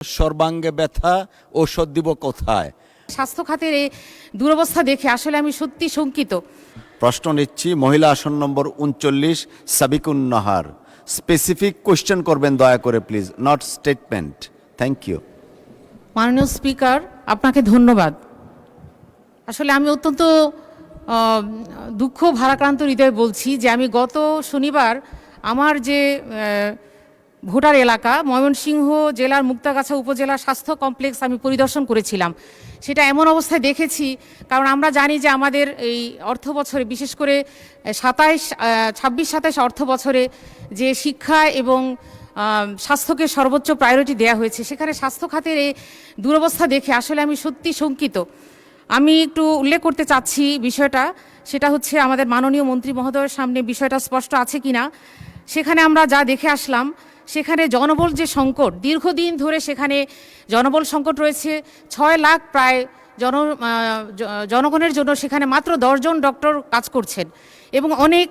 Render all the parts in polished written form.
সর্বাঙ্গে ব্যথা ঔষধ দিব কোথায়? স্বাস্থ্য খাতের এই দুরবস্থা দেখে আসলে আমি সত্যি শঙ্কিত। প্রশ্ন নিচ্ছি মহিলা আসন নম্বর 39 সাবিকুন নাহার। স্পেসিফিক কোশ্চেন করবেন দয়া করে please, not statement. Thank you. মাননীয় স্পিকার, আপনাকে ধন্যবাদ। আসলে আমি অত্যন্ত দুঃখ ভারাক্রান্ত হৃদয়ে বলছি যে আমি গত শনিবার আমার যে ভোটার এলাকা ময়মনসিংহ জেলার মুক্তাগাছা উপজেলা স্বাস্থ্য কমপ্লেক্স আমি পরিদর্শন করেছিলাম। সেটা এমন অবস্থায় দেখেছি, কারণ আমরা জানি যে আমাদের এই অর্থ বছরে বিশেষ করে 26-27 অর্থ বছরে যে শিক্ষা এবং স্বাস্থ্যকে সর্বোচ্চ প্রায়োরিটি দেওয়া হয়েছে, সেখানে স্বাস্থ্য খাতের এই দুরবস্থা দেখে আসলে আমি সত্যি শঙ্কিত। আমি একটু উল্লেখ করতে চাচ্ছি বিষয়টা, সেটা হচ্ছে আমাদের মাননীয় মন্ত্রী মহোদয়ের সামনে বিষয়টা স্পষ্ট আছে কিনা। সেখানে আমরা যা দেখে আসলাম, সেখানে জনবল যে সংকট, দীর্ঘদিন ধরে সেখানে জনবল সংকট রয়েছে। 6 লাখ প্রায় জনগণের জন্য সেখানে মাত্র 10 জন ডক্টর কাজ করছেন এবং অনেক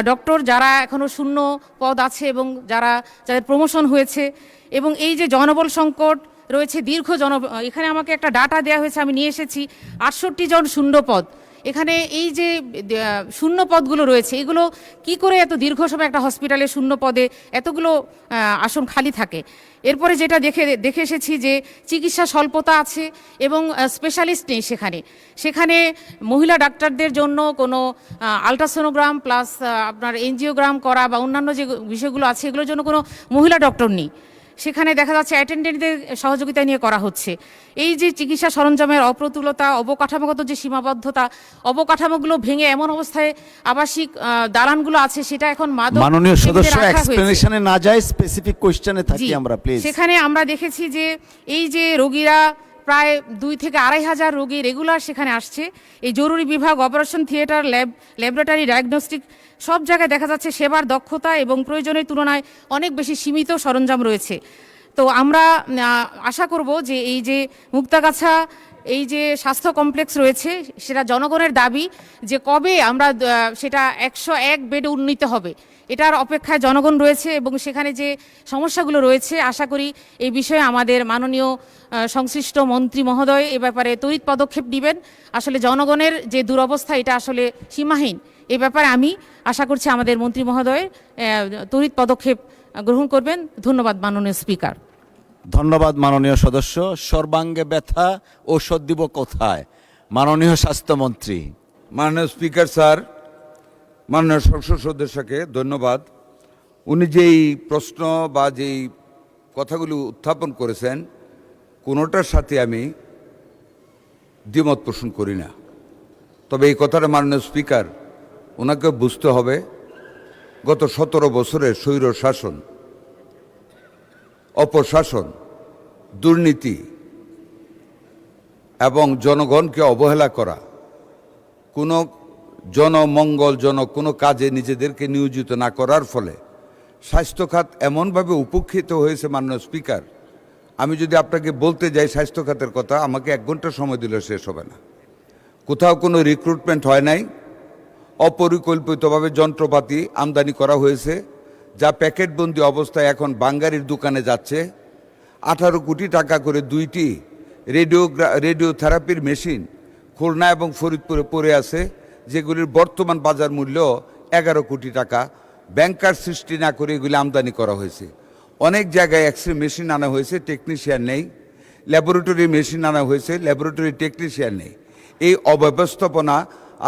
ডক্টর যারা এখনও শূন্য পদ আছে এবং যাদের প্রমোশন হয়েছে। এবং এই যে জনবল সংকট রয়েছে, এখানে আমাকে একটা ডাটা দেওয়া হয়েছে, আমি নিয়ে এসেছি 68 জন শূন্য পদ। এখানে এই যে শূন্য পদগুলো রয়েছে, এগুলো কি করে এত দীর্ঘ সময় একটা হসপিটালে শূন্য পদে এতগুলো আসন খালি থাকে। এরপরে যেটা দেখে এসেছি যে চিকিৎসা স্বল্পতা আছে এবং স্পেশালিস্ট নেই সেখানে মহিলা ডাক্তারদের জন্য কোনো আলট্রাসোনোগ্রাম প্লাস আপনার এনজিওগ্রাম করা বা অন্যান্য যে বিষয়গুলো আছে এগুলোর জন্য কোনো মহিলা ডক্টর নেই। সেখানে দেখা যাচ্ছে অ্যাটেন্ডেন্টদের সহযোগিতা নিয়ে করা হচ্ছে। এই যে চিকিৎসা সরঞ্জামের অপ্রতুলতা, অবকাঠামোগত যে সীমাবদ্ধতা, অবকাঠামোগুলো ভেঙে এমন অবস্থায় আবাসিক দালানগুলো আছে, সেটা এখন মাননীয় সদস্য এক্সপ্লেনেশনে না যায়, স্পেসিফিক কোশ্চেনে থাকি আমরা প্লিজ। সেখানে আমরা দেখেছি যে এই যে রোগীরা প্রায় 2 থেকে 2.5 হাজার রোগী রেগুলার সেখানে আসছে। এই জরুরি বিভাগ, অপারেশন থিয়েটার, ল্যাবরেটরি, ডায়াগনস্টিক সব জায়গায় দেখা যাচ্ছে সেবার দক্ষতা এবং প্রয়োজনের তুলনায় অনেক বেশি সীমিত সরঞ্জাম রয়েছে। তো আমরা আশা করব যে এই যে মুক্তাগাছা এই যে স্বাস্থ্য কমপ্লেক্স রয়েছে, সেটা জনগণের দাবি যে কবে আমরা সেটা 101 বেডে উন্নীত হবে, এটার অপেক্ষায় জনগণ রয়েছে। এবং সেখানে যে সমস্যাগুলো রয়েছে, আশা করি এই বিষয়ে আমাদের মাননীয় সংশ্লিষ্ট মন্ত্রী মহোদয় এ ব্যাপারে তড়িৎ পদক্ষেপ নেবেন। আসলে জনগণের যে দুরবস্থা, এটা আসলে সীমাহীন। এ ব্যাপারে আমি আশা করছি আমাদের মন্ত্রী মহোদয় তড়িৎ পদক্ষেপ গ্রহণ করবেন। ধন্যবাদ মাননীয় স্পিকার। ধন্যবাদ মাননীয় সদস্য। সর্বাঙ্গে ব্যথা ঔষধ দিব কোথায়? মাননীয় স্বাস্থ্যমন্ত্রী। মাননীয় স্পিকার স্যার, মাননীয় সংসদ সদস্যকে ধন্যবাদ। উনি যেই প্রশ্ন বা যেই কথাগুলি উত্থাপন করেছেন, কোনোটার সাথে আমি দ্বিমত পোষণ করি না। তবে এই কথাটা মাননীয় স্পিকার ওনাকে বুঝতে হবে, গত 17 বছরের স্বৈর শাসন, অপশাসন, দুর্নীতি এবং জনগণকে অবহেলা করা, কোনো জনমঙ্গলজনক কোনো কাজে নিজেদেরকে নিয়োজিত না করার ফলে স্বাস্থ্য খাত এমনভাবে উপেক্ষিত হয়েছে। মাননীয় স্পিকার, আমি যদি আপনাকে বলতে যাই স্বাস্থ্য খাতের কথা, আমাকে 1 ঘন্টা সময় দিলে শেষ হবে না। কোথাও কোনো রিক্রুটমেন্ট হয় নাই, অপরিকল্পিতভাবে যন্ত্রপাতি আমদানি করা হয়েছে যা প্যাকেটবন্দি অবস্থায় এখন বাঙ্গারির দোকানে যাচ্ছে। 18 কোটি টাকা করে 2টি রেডিওথেরাপির মেশিন খুলনা এবং ফরিদপুরে পড়ে আছে, যেগুলির বর্তমান বাজার মূল্য 11 কোটি টাকা। ব্যাংকার সৃষ্টি না করে এগুলি আমদানি করা হয়েছে। অনেক জায়গায় এক্সরে মেশিন আনা হয়েছে, টেকনিশিয়ান নেই। ল্যাবরেটরি মেশিন আনা হয়েছে, ল্যাবরেটরি টেকনিশিয়ান নেই। এই অব্যবস্থাপনা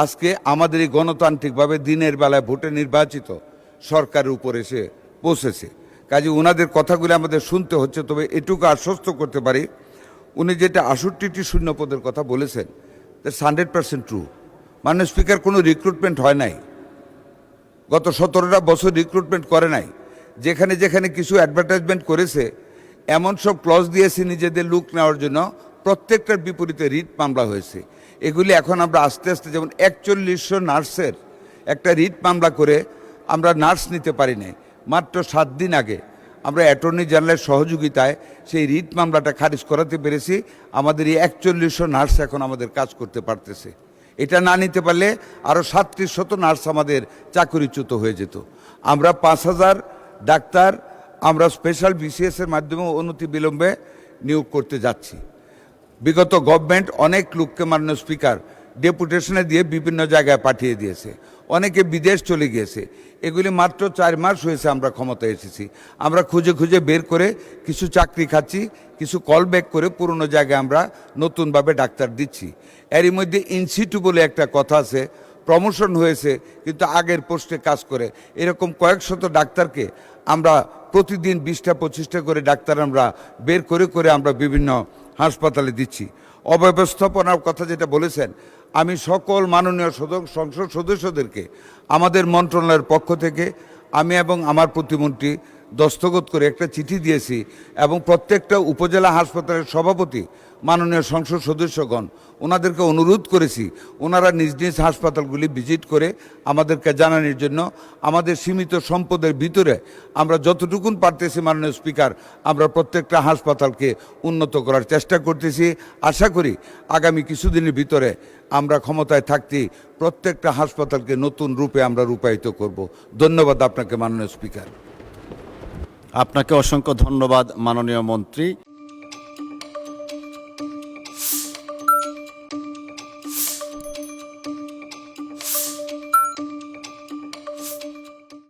আজকে আমাদের এই গণতান্ত্রিকভাবে দিনের বেলায় ভোটে নির্বাচিত সরকারের উপর এসে পৌঁছেছে। কাজে ওনাদের কথাগুলি আমাদের শুনতে হচ্ছে। তবে এটুকু আশ্বস্ত করতে পারি, উনি যেটা 68টি শূন্য পদের কথা বলেছেন, দ্যাটস 100% ট্রু। মাননীয় স্পিকার, কোনো রিক্রুটমেন্ট হয় নাই, গত 17টা বছর রিক্রুটমেন্ট করে নাই। যেখানে যেখানে কিছু অ্যাডভার্টাইজমেন্ট করেছে, এমন সব ক্লজ দিয়েছে নিজেদের লুক নেওয়ার জন্য, প্রত্যেকটার বিপরীতে রিট মামলা হয়েছে। এগুলি এখন আমরা আস্তে আস্তে, যেমন 4100 নার্সের একটা রিট মামলা করে আমরা নার্স নিতে পারি নাই। মাত্র 7 দিন আগে আমরা অ্যাটর্নি জেনারেলের সহযোগিতায় সেই রিট মামলাটা খারিজ করাতে পেরেছি। আমাদের এই 4100 নার্স এখন আমাদের কাজ করতে পারতেছে। এটা না নিতে পারলে আরও 3700 নার্স আমাদের চাকরিচ্যুত হয়ে যেত। আমরা 5000 ডাক্তার আমরা স্পেশাল বিসিএসের মাধ্যমে অনতি বিলম্বে নিয়োগ করতে যাচ্ছি। বিগত গভর্নমেন্ট অনেক লোককে মাননীয় স্পিকার ডেপুটেশনে দিয়ে বিভিন্ন জায়গায় পাঠিয়ে দিয়েছে, অনেকে বিদেশ চলে গিয়েছে। এগুলি মাত্র 4 মাস হয়েছে আমরা ক্ষমতায় এসেছি। আমরা খুঁজে খুঁজে বের করে কিছু চাকরি খাচ্ছি, কিছু কল ব্যাক করে পুরনো জায়গায় আমরা নতুনভাবে ডাক্তার দিচ্ছি। এরই মধ্যে ইনসিটু বলে একটা কথা আছে, প্রমোশন হয়েছে কিন্তু আগের পোস্টে কাজ করে, এরকম কয়েক শত ডাক্তারকে আমরা প্রতিদিন 20টা-25টা করে ডাক্তার আমরা বের করে করে আমরা বিভিন্ন হাসপাতালে দিচ্ছি। অব্যবস্থাপনার কথা যেটা বলেছেন, আমি সকল মাননীয় সংসদ সদস্যদেরকে আমাদের মন্ত্রণালয়ের পক্ষ থেকে আমি এবং আমার প্রতিমন্ত্রী দস্তখত করে একটা চিঠি দিয়েছি এবং প্রত্যেকটা উপজেলা হাসপাতালের সভাপতি মাননীয় সংসদ সদস্যগণ ওনাদেরকে অনুরোধ করেছি ওনারা নিজ নিজ হাসপাতালগুলি ভিজিট করে আমাদেরকে জানানোর জন্য। আমাদের সীমিত সম্পদের ভিতরে আমরা যতটুকুন পারতেছি মাননীয় স্পিকার আমরা প্রত্যেকটা হাসপাতালকে উন্নত করার চেষ্টা করতেছি। আশা করি আগামী কিছুদিনের ভিতরে আমরা ক্ষমতায় থাকতেই প্রত্যেকটা হাসপাতালকে নতুন রূপে আমরা রূপায়িত করব। ধন্যবাদ আপনাকে মাননীয় স্পিকার। আপনাকে অসংখ্য ধন্যবাদ মাননীয় মন্ত্রী।